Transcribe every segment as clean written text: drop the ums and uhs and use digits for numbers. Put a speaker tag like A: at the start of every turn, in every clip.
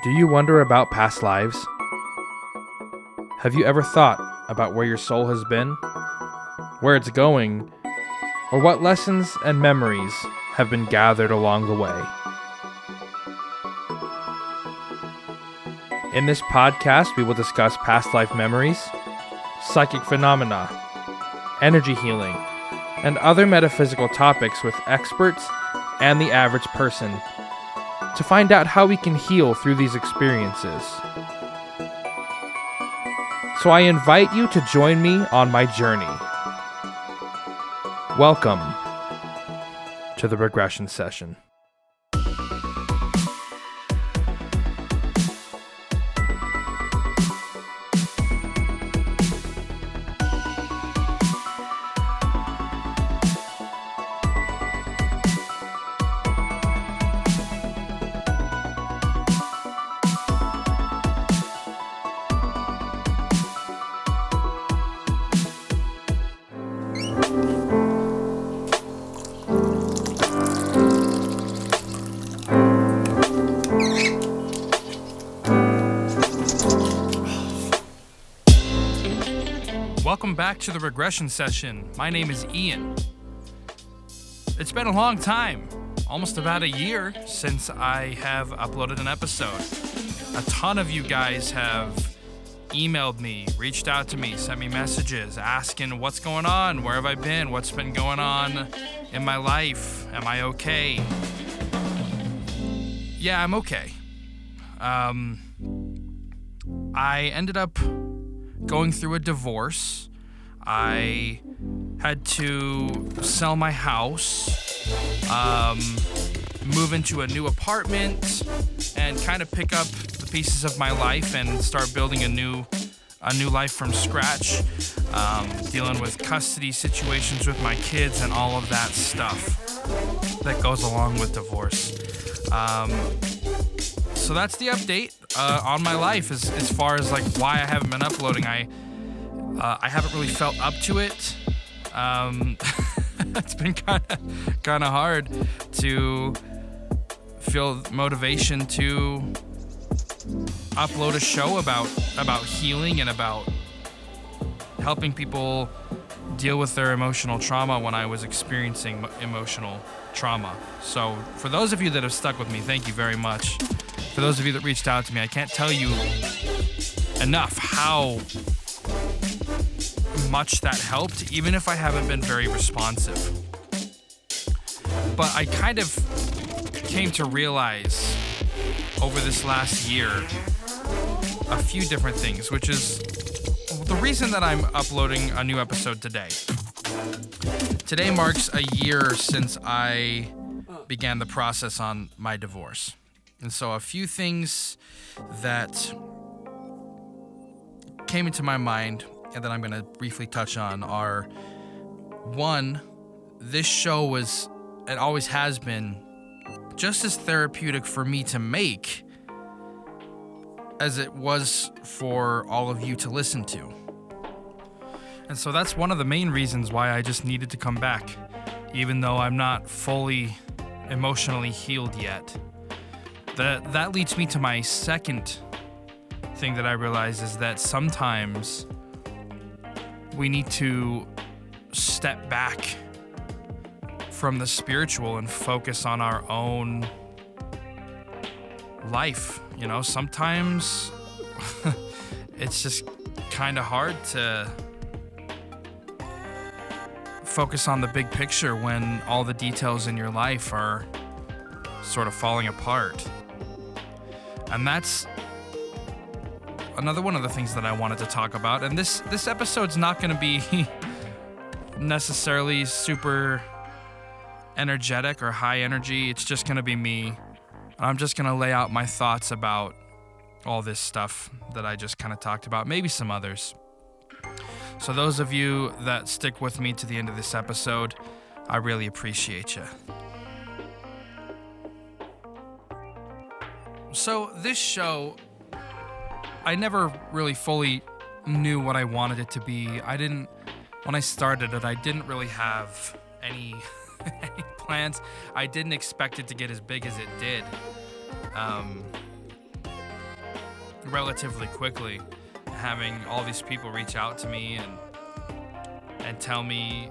A: Do you wonder about past lives? Have you ever thought about where your soul has been, where it's going, or what lessons and memories have been gathered along the way? In this podcast, we will discuss past life memories, psychic phenomena, energy healing, and other metaphysical topics with experts and the average person to find out how we can heal through these experiences. So I invite you to join me on my journey. Welcome to the Regression Session. Welcome back to the Regression Session. My name is Ian. It's been a long time, almost about a year, since I have uploaded an episode. A ton of you guys have emailed me, reached out to me, sent me messages asking what's going on, where have I been, what's been going on in my life, am I okay? Yeah, I'm okay. I ended up going through a divorce. I had to sell my house, move into a new apartment, and kind of pick up the pieces of my life and start building a new life from scratch, dealing with custody situations with my kids and all of that stuff that goes along with divorce. So that's the update on my life as far as like why I haven't been uploading. I haven't really felt up to it. It's been kind of hard to feel motivation to upload a show about healing and about helping people deal with their emotional trauma when I was experiencing emotional trauma. So for those of you that have stuck with me, thank you very much. For those of you that reached out to me, I can't tell you enough how much that helped, even if I haven't been very responsive. But I kind of came to realize over this last year a few different things, which is the reason that I'm uploading a new episode today. Today marks a year since I began the process on my divorce. And so a few things that came into my mind and that I'm going to briefly touch on are, one, this show was, and always has been, just as therapeutic for me to make as it was for all of you to listen to. And so that's one of the main reasons why I just needed to come back, even though I'm not fully emotionally healed yet. That leads me to my second thing that I realize is that sometimes we need to step back from the spiritual and focus on our own life. You know, sometimes it's just kind of hard to focus on the big picture when all the details in your life are sort of falling apart. And that's another one of the things that I wanted to talk about. And this episode's not going to be necessarily super energetic or high energy. It's just going to be me. I'm just going to lay out my thoughts about all this stuff that I just kind of talked about, maybe some others. So those of you that stick with me to the end of this episode, I really appreciate you. So this show, I never really fully knew what I wanted it to be. When I started it, I didn't really have any plans. I didn't expect it to get as big as it did. relatively quickly, having all these people reach out to me and tell me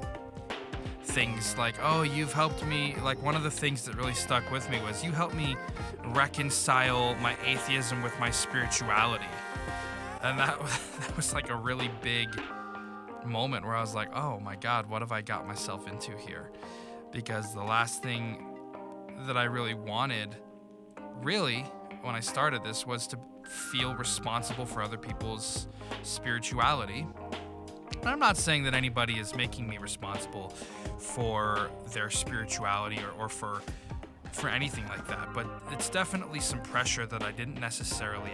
A: things like, oh, you've helped me. Like, one of the things that really stuck with me was, you helped me reconcile my atheism with my spirituality. And that was like a really big moment where I was like, oh my God, what have I got myself into here? Because the last thing that I really wanted, when I started this, was to feel responsible for other people's spirituality. And I'm not saying that anybody is making me responsible for their spirituality or for anything like that, but it's definitely some pressure that I didn't necessarily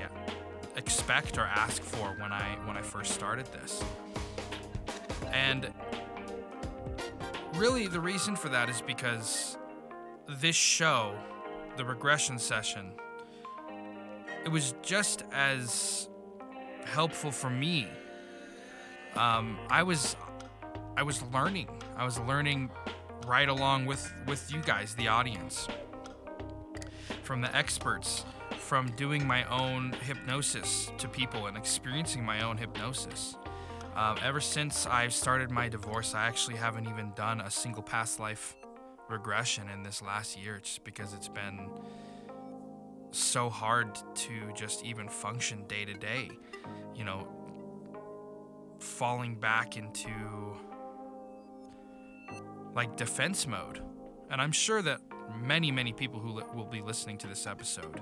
A: expect or ask for when I first started this. And really the reason for that is because this show, the regression session, it was just as helpful for me. I was learning. I was learning right along with you guys, the audience, from the experts, from doing my own hypnosis to people and experiencing my own hypnosis. Ever since I started my divorce, I actually haven't even done a single past life regression in this last year, just because it's been so hard to just even function day to day, falling back into like defense mode. And I'm sure that many people who will be listening to this episode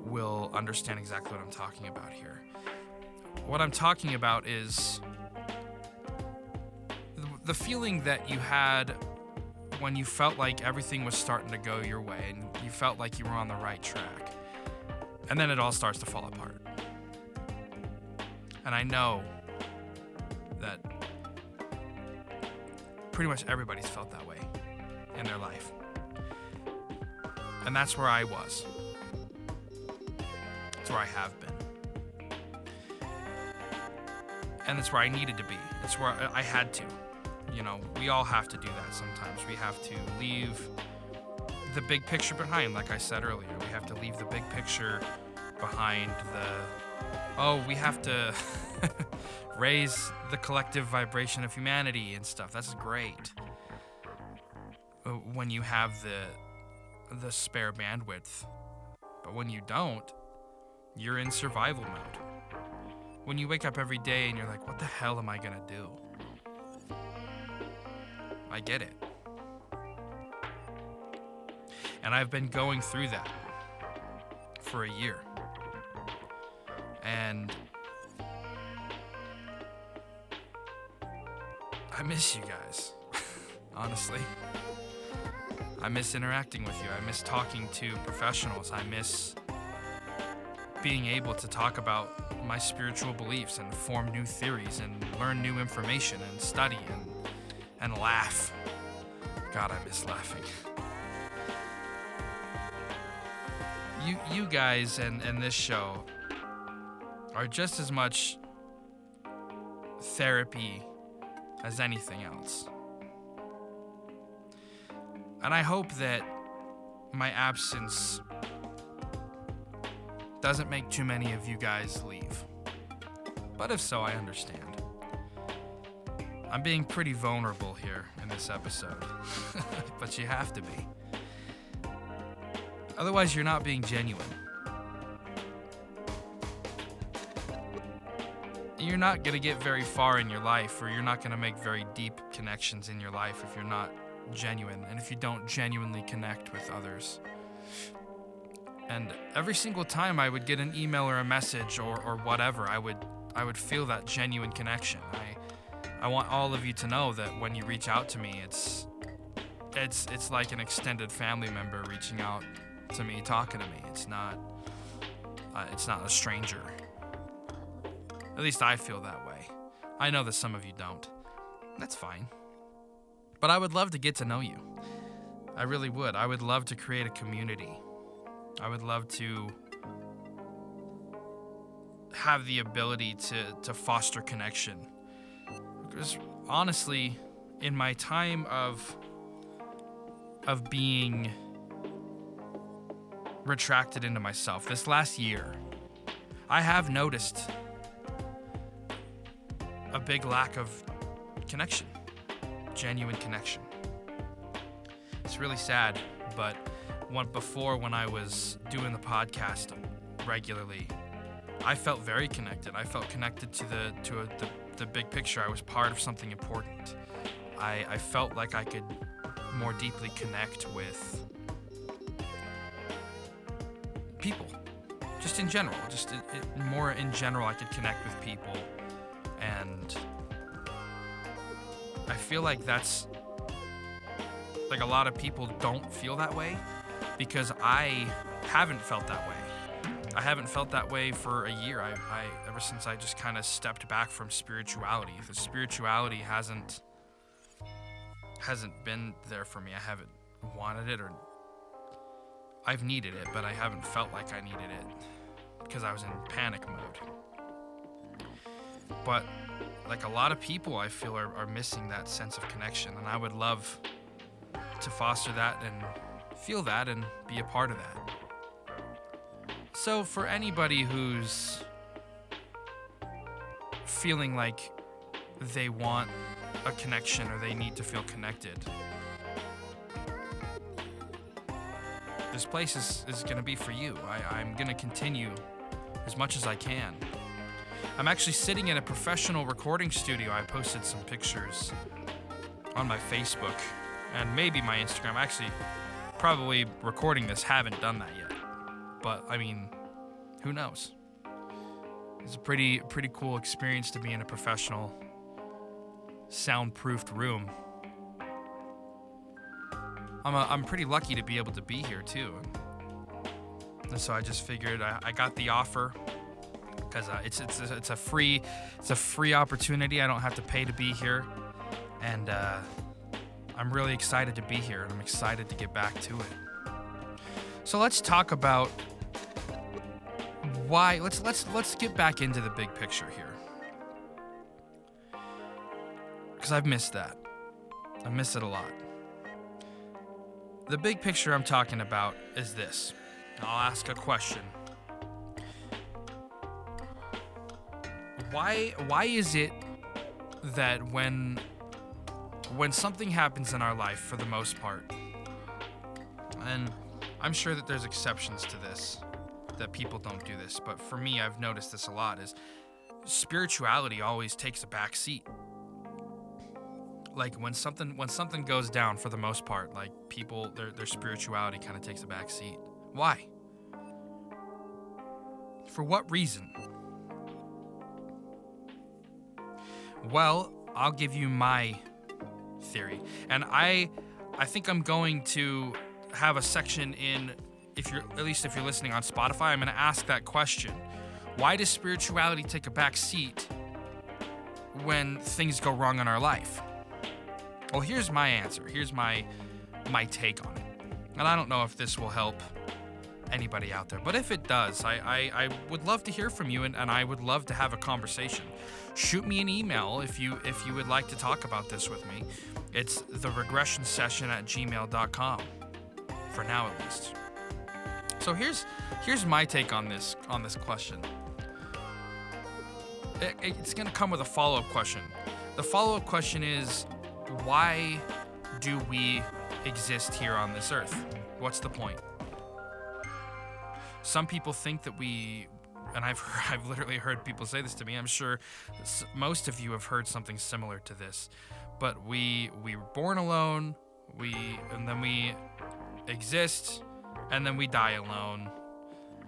A: will understand exactly what I'm talking about here. What I'm talking about is the feeling that you had when you felt like everything was starting to go your way and you felt like you were on the right track, and then it all starts to fall apart. And I know that pretty much everybody's felt that way in their life. And that's where I was. That's where I have been. And that's where I needed to be. It's where I had to. We all have to do that sometimes. We have to leave the big picture behind, like I said earlier. We have to leave the big picture behind we have to raise the collective vibration of humanity and stuff. That's great. When you have the spare bandwidth. But when you don't, you're in survival mode. When you wake up every day and you're like, what the hell am I gonna do? I get it. And I've been going through that for a year. And I miss you guys, honestly. I miss interacting with you. I miss talking to professionals. I miss being able to talk about my spiritual beliefs and form new theories and learn new information and study and laugh. God, I miss laughing. You guys and this show are just as much therapy as anything else. And I hope that my absence doesn't make too many of you guys leave. But if so, I understand. I'm being pretty vulnerable here in this episode. But you have to be. Otherwise, you're not being genuine. You're not going to get very far in your life, or you're not going to make very deep connections in your life if you're not genuine, and if you don't genuinely connect with others. And every single time I would get an email or a message or whatever, I would feel that genuine connection. I want all of you to know that when you reach out to me, it's like an extended family member reaching out to me, talking to me. It's not a stranger. At least I feel that way. I know that some of you don't. That's fine. But I would love to get to know you. I really would. I would love to create a community. I would love to have the ability to foster connection. Because honestly, in my time of being retracted into myself, this last year, I have noticed a big lack of connection, genuine connection. It's really sad, but when I was doing the podcast regularly, I felt very connected. I felt connected to the big picture. I was part of something important. I felt like I could more deeply connect with people, just in general. More in general, I could connect with people, and I feel like that's like a lot of people don't feel that way, because I haven't felt that way. I haven't felt that way for a year. Ever since I just kind of stepped back from spirituality. The spirituality hasn't been there for me. I haven't wanted it, or I've needed it, but I haven't felt like I needed it because I was in panic mode. But like a lot of people, I feel are missing that sense of connection, and I would love to foster that and feel that and be a part of that. So for anybody who's feeling like they want a connection or they need to feel connected, this place is going to be for you. I'm going to continue as much as I can. I'm actually sitting in a professional recording studio. I posted some pictures on my Facebook and maybe my Instagram. Actually, probably recording this, haven't done that yet. But I mean, who knows? It's a pretty cool experience to be in a professional, soundproofed room. I'm pretty lucky to be able to be here too. And so I just figured I got the offer because it's a free opportunity. I don't have to pay to be here, and I'm really excited to be here, and I'm excited to get back to it. So let's talk about why. Let's get back into the big picture here, because I've missed that. I miss it a lot. The big picture I'm talking about is this. I'll ask a question. Why is it that when something happens in our life, for the most part, and I'm sure that there's exceptions to this, that people don't do this, but for me, I've noticed this a lot, is spirituality always takes a back seat. Like when something goes down, for the most part, like people, their spirituality kind of takes a back seat. Why? For what reason? Well, I'll give you my theory, and I think I'm going to have a section in, if you're listening on Spotify, I'm going to ask that question. Why does spirituality take a back seat when things go wrong in our life? Well, here's my answer. Here's my take on it. And I don't know if this will help anybody out there, but if it does, I would love to hear from you, and I would love to have a conversation. Shoot me an email if you would like to talk about this with me. It's theregressionsession@gmail.com, for now at least. So here's my take on this question. It's going to come with a follow-up question. The follow-up question is, why do we exist here on this earth? What's the point? Some people think that and I've literally heard people say this to me. I'm sure most of you have heard something similar to this. But we were born alone, and then we exist, and then we die alone.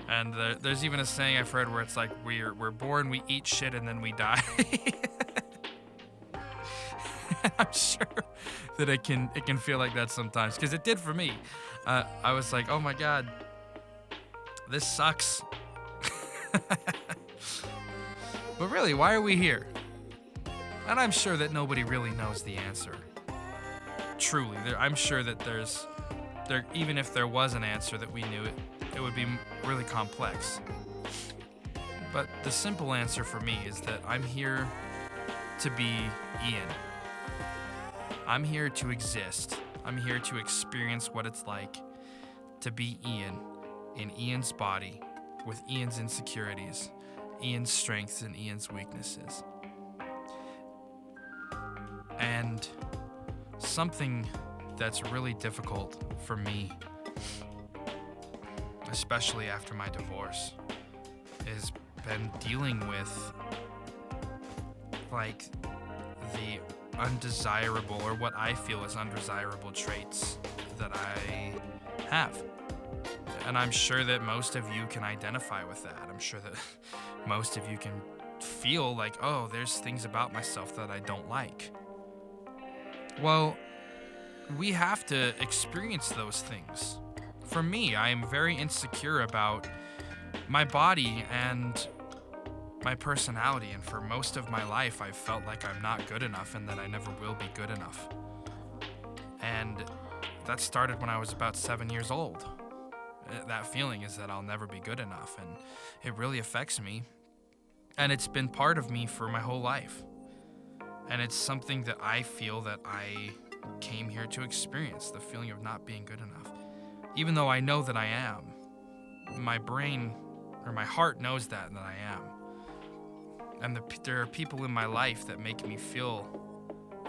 A: And there's even a saying I've heard where it's like we're born, we eat shit, and then we die. I'm sure that it can feel like that sometimes, because it did for me. I was like, oh my God, this sucks. But really, why are we here? And I'm sure that nobody really knows the answer. Truly, I'm sure that even if there was an answer that we knew, it would be really complex. But the simple answer for me is that I'm here to be Ian. I'm here to exist. I'm here to experience what it's like to be Ian in Ian's body with Ian's insecurities. Ian's strengths and Ian's weaknesses. And something that's really difficult for me, especially after my divorce, has been dealing with like the undesirable, or what I feel is undesirable traits that I have. And I'm sure that most of you can identify with that. I'm sure that most of you can feel like, oh, there's things about myself that I don't like. Well, we have to experience those things. For me, I am very insecure about my body and my personality, and for most of my life I've felt like I'm not good enough and that I never will be good enough. And that started when I was about 7 years old. That feeling is that I'll never be good enough, and it really affects me. And it's been part of me for my whole life. And it's something that I feel that I came here to experience, the feeling of not being good enough. Even though I know that I am, my brain or my heart knows that I am. And there are people in my life that make me feel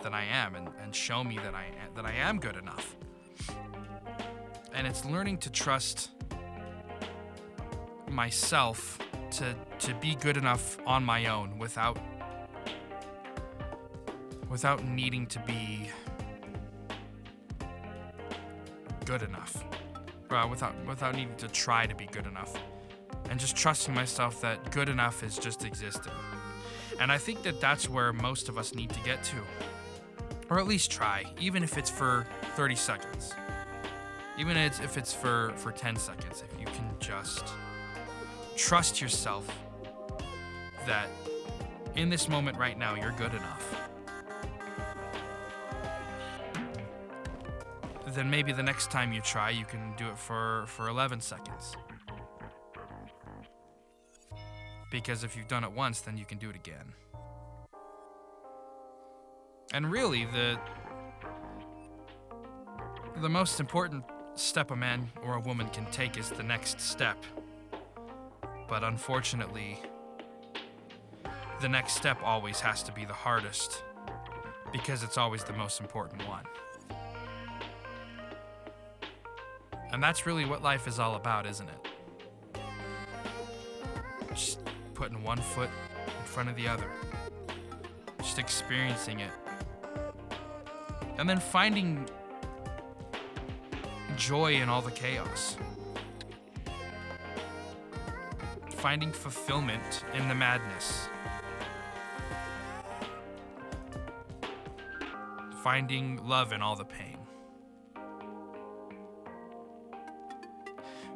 A: that I am, and show me that I am good enough. And it's learning to trust myself to be good enough on my own without needing to be good enough. Without needing to try to be good enough. And just trusting myself that good enough is just existing. And I think that that's where most of us need to get to. Or at least try, even if it's for 30 seconds. Even if it's for 10 seconds. If you can just trust yourself that in this moment right now, you're good enough. Then maybe the next time you try, you can do it for 11 seconds. Because if you've done it once, then you can do it again. And really, the most important step a man or a woman can take is the next step. But unfortunately, the next step always has to be the hardest, because it's always the most important one. And that's really what life is all about, isn't it? Just putting one foot in front of the other. Just experiencing it. And then finding joy in all the chaos. Finding fulfillment in the madness. Finding love in all the pain.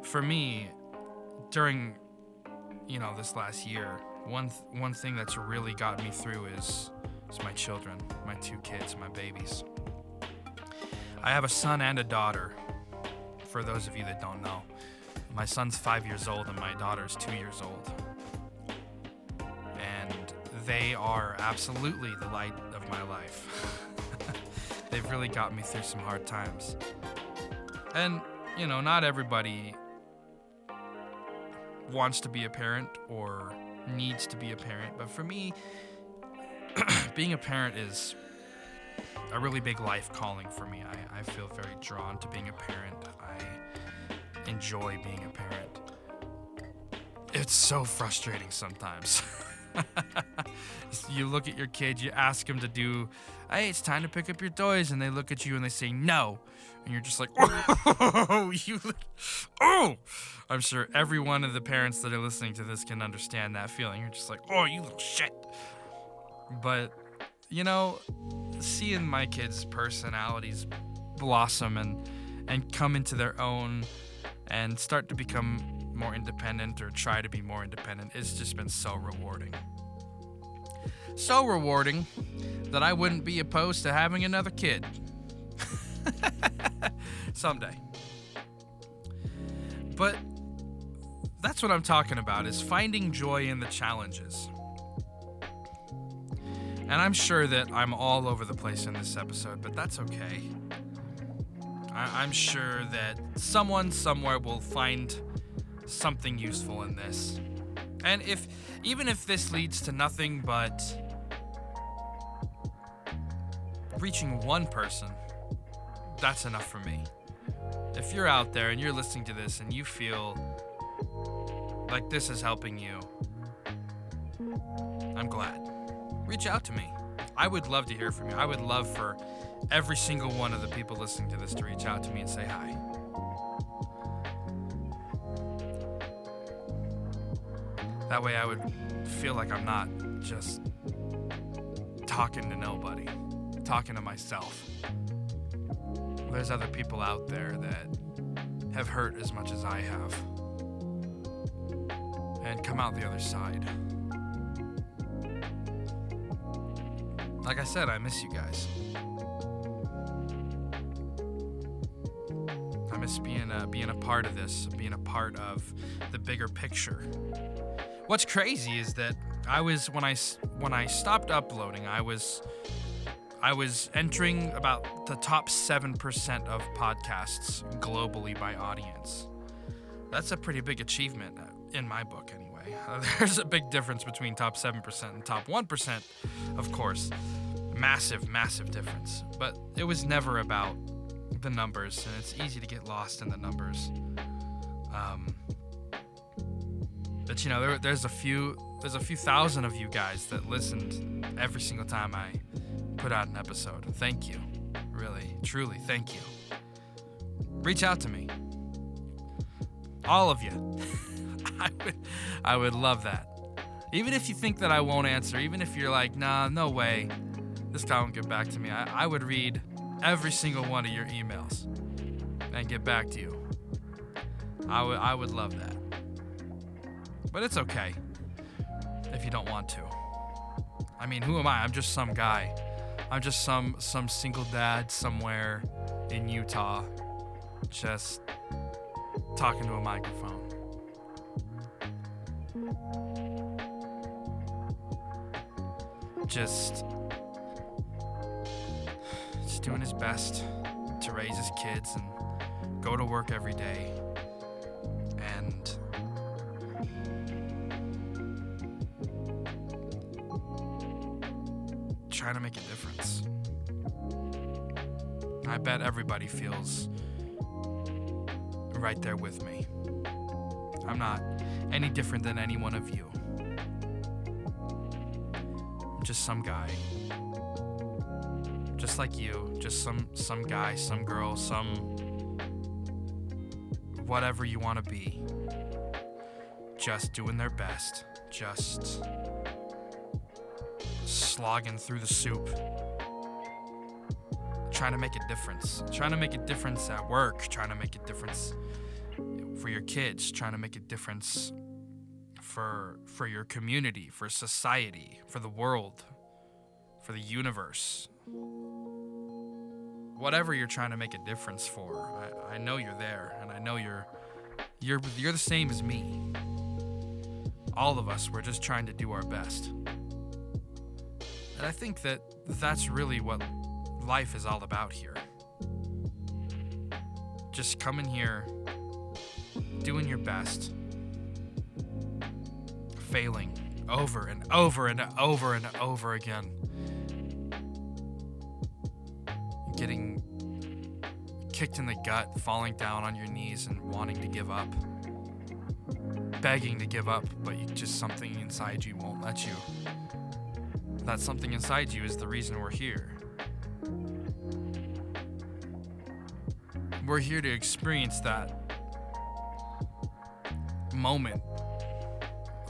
A: For me, during, this last year, one thing that's really got me through is my children, my 2 kids, my babies. I have a son and a daughter, for those of you that don't know. My son's 5 years old and my daughter's 2 years old. And they are absolutely the light of my life. They've really got me through some hard times. And, not everybody wants to be a parent or needs to be a parent, but for me, being a parent is a really big life calling for me. I feel very drawn to being a parent. I enjoy being a parent. It's so frustrating sometimes. You look at your kid, you ask them to do, hey, it's time to pick up your toys, and they look at you and they say no. And you're just like, oh! I'm sure every one of the parents that are listening to this can understand that feeling. You're just like, oh, you little shit. But, seeing my kids' personalities blossom and come into their own and start to become more independent or try to be more independent, it's just been so rewarding. So rewarding that I wouldn't be opposed to having another kid. Someday. But that's what I'm talking about, is finding joy in the challenges. And I'm sure that I'm all over the place in this episode, but that's okay. I'm sure that someone somewhere will find something useful in this. And even if this leads to nothing but reaching one person, that's enough for me. If you're out there and you're listening to this and you feel like this is helping you, I'm glad. Reach out to me. I would love to hear from you. I would love for every single one of the people listening to this to reach out to me and say hi. That way I would feel like I'm not just talking to nobody, talking to myself. There's other people out there that have hurt as much as I have and come out the other side. Like I said, I miss you guys. I miss being a part of this, being a part of the bigger picture. What's crazy is that when I stopped uploading, I was entering about the top 7% of podcasts globally by audience. That's a pretty big achievement in my book anyway. There's a big difference between top 7% and top 1%, of course. Massive, massive difference. But it was never about the numbers, and it's easy to get lost in the numbers. But you know, there's a few thousand of you guys that listened every single time I put out an episode. Thank you. Really, truly, thank you. Reach out to me. All of you. I would love that. Even if you think that I won't answer, even if you're like, nah, no way, this guy won't get back to me, I would read every single one of your emails and get back to you. I would love that. But it's okay if you don't want to. I mean, who am I? I'm just some guy. I'm just some single dad somewhere in Utah, just talking to a microphone. Just doing his best to raise his kids and go to work every day and trying to make a difference. I bet everybody feels right there with me. I'm not any different than any one of you. I'm just some guy. Just like you, just some guy, some girl, some whatever you want to be. Just doing their best. Just slogging through the soup. Trying to make a difference. Trying to make a difference at work. Trying to make a difference for your kids. Trying to make a difference for your community, for society, for the world, for the universe. Whatever you're trying to make a difference for, I know you're there, and I know you're the same as me. All of us, we're just trying to do our best. And I think that that's really what life is all about here. Just coming here, doing your best, failing over and over and over and over again, getting kicked in the gut, falling down on your knees and wanting to give up, begging to give up, but just something inside you won't let you. That something inside you is the reason we're here. We're here to experience that moment,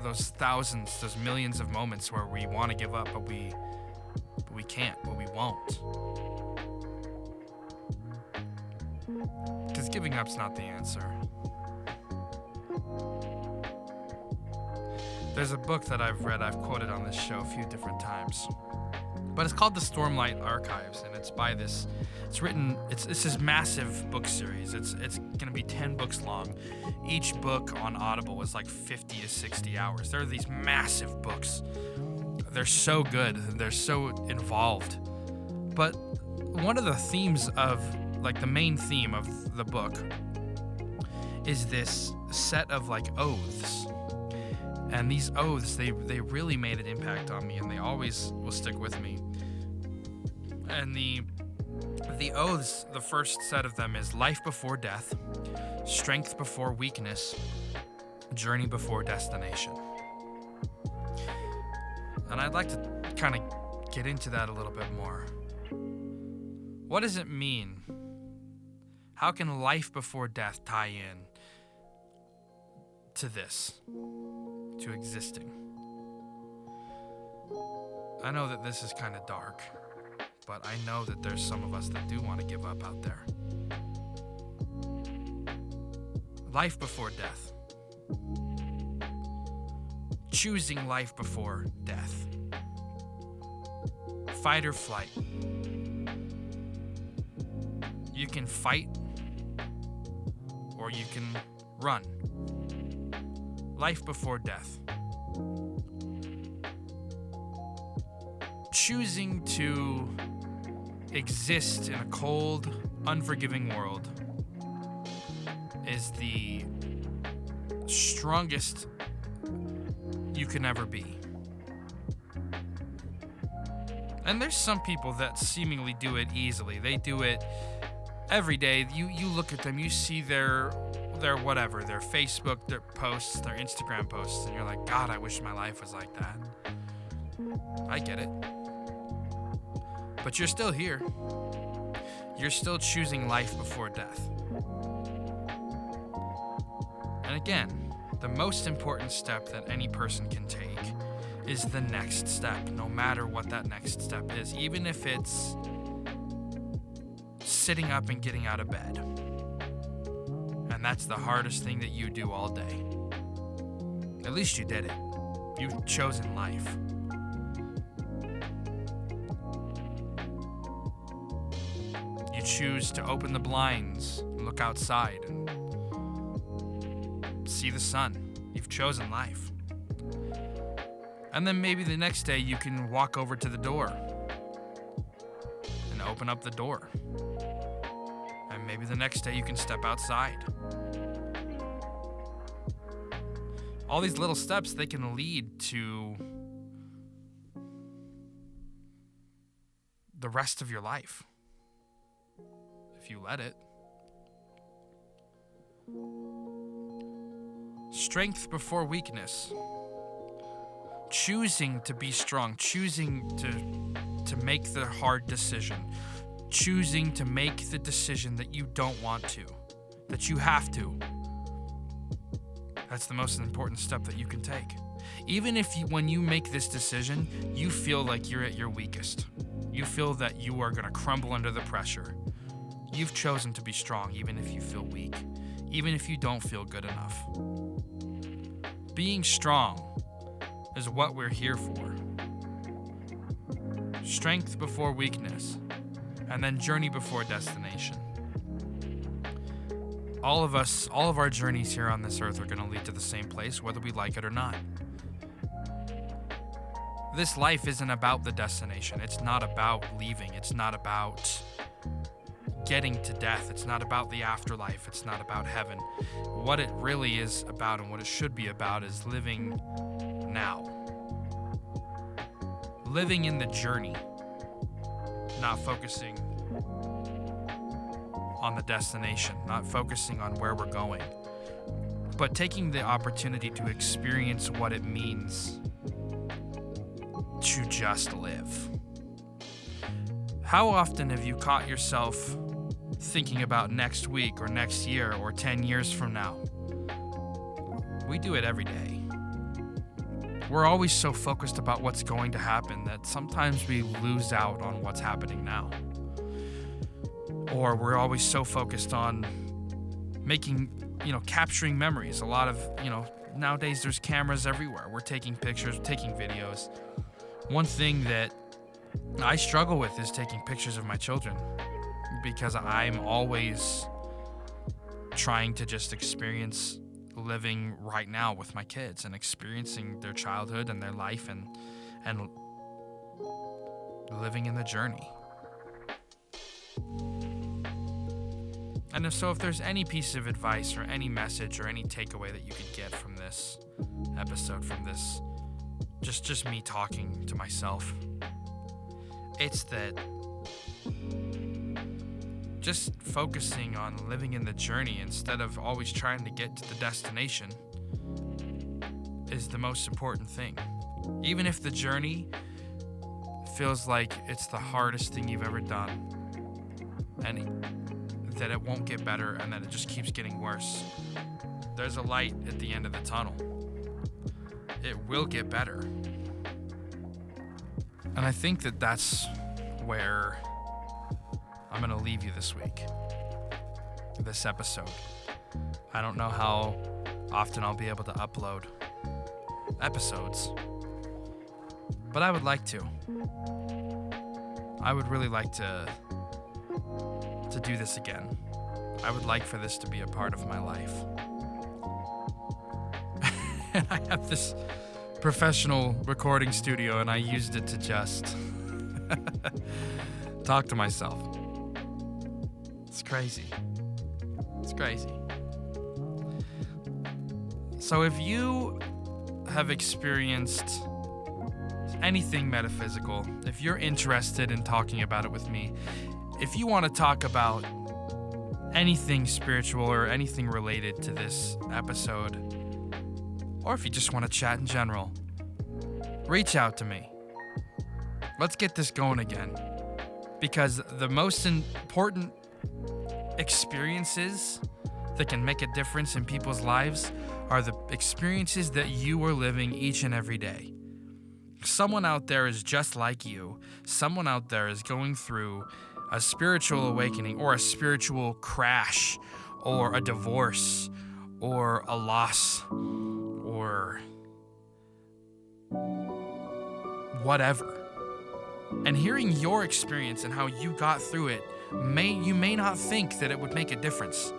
A: those thousands, those millions of moments where we want to give up, but we can't, but we won't. Because giving up's not the answer. There's a book that I've read, I've quoted on this show a few different times, but it's called The Stormlight Archives, and it's by this massive book series. It's gonna be 10 books long. Each book on Audible is like 50 to 60 hours. There are these massive books. They're so good, they're so involved. But one of the themes of, like the main theme of the book is this set of like oaths. And these oaths, they really made an impact on me, and they always will stick with me. And the oaths, the first set of them is life before death, strength before weakness, journey before destination. And I'd like to kind of get into that a little bit more. What does it mean? How can life before death tie in to this, to existing? I know that this is kind of dark, but I know that there's some of us that do want to give up out there. Life before death. Choosing life before death. Fight or flight. You can fight or you can run. Life before death. Choosing to exist in a cold, unforgiving world is the strongest you can ever be. And there's some people that seemingly do it easily. They do it every day. You look at them, you see their whatever, their Facebook, their posts, their Instagram posts, and you're like, God, I wish my life was like that. I get it. But you're still here. You're still choosing life before death. And again, the most important step that any person can take is the next step, no matter what that next step is, even if it's sitting up and getting out of bed. And that's the hardest thing that you do all day. At least you did it. You've chosen life. You choose to open the blinds, look outside, and see the sun. You've chosen life. And then maybe the next day you can walk over to the door and open up the door. And maybe the next day you can step outside. All these little steps, they can lead to the rest of your life, if you let it. Strength before weakness. Choosing to be strong, choosing to make the hard decision, choosing to make the decision that you don't want to, that you have to. That's the most important step that you can take. Even if when you make this decision, you feel like you're at your weakest. You feel that you are going to crumble under the pressure. You've chosen to be strong even if you feel weak, even if you don't feel good enough. Being strong is what we're here for. Strength before weakness, and then journey before destination. All of our journeys here on this earth are going to lead to the same place, whether we like it or not. This life isn't about the destination. It's not about leaving. It's not about getting to death. It's not about the afterlife. It's not about heaven. What it really is about, and what it should be about, is living now. Living in the journey, not focusing on the destination, not focusing on where we're going, but taking the opportunity to experience what it means to just live. How often have you caught yourself thinking about next week or next year or 10 years from now? We do it every day. We're always so focused about what's going to happen that sometimes we lose out on what's happening now. Or we're always so focused on capturing memories. A lot of, nowadays there's cameras everywhere. We're taking pictures, taking videos. One thing that I struggle with is taking pictures of my children, because I'm always trying to just experience living right now with my kids and experiencing their childhood and their life and living in the journey. And if there's any piece of advice or any message or any takeaway that you could get from this episode, from this, just me talking to myself, it's that just focusing on living in the journey instead of always trying to get to the destination is the most important thing. Even if the journey feels like it's the hardest thing you've ever done, and that it won't get better and that it just keeps getting worse, there's a light at the end of the tunnel. It will get better. And I think that that's where I'm going to leave you this week, this episode. I don't know how often I'll be able to upload episodes, but I would like to. I would really like to do this again. I would like for this to be a part of my life. And I have this professional recording studio, and I used it to just talk to myself. It's crazy. It's crazy. So if you have experienced anything metaphysical, if you're interested in talking about it with me, if you want to talk about anything spiritual or anything related to this episode, or if you just want to chat in general, reach out to me. Let's get this going again. Because the most important experiences that can make a difference in people's lives are the experiences that you are living each and every day. Someone out there is just like you. Someone out there is going through a spiritual awakening or a spiritual crash or a divorce or a loss or whatever. And hearing your experience and how you got through it, you may not think that it would make a difference,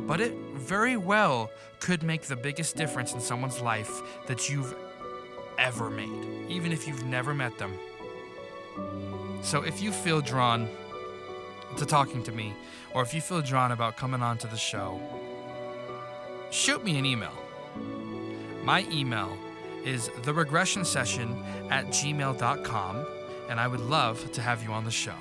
A: but it very well could make the biggest difference in someone's life that you've ever made, even if you've never met them. So if you feel drawn to talking to me, or if you feel drawn about coming on to the show, shoot me an email. My email is theregressionsession@gmail.com, and I would love to have you on the show.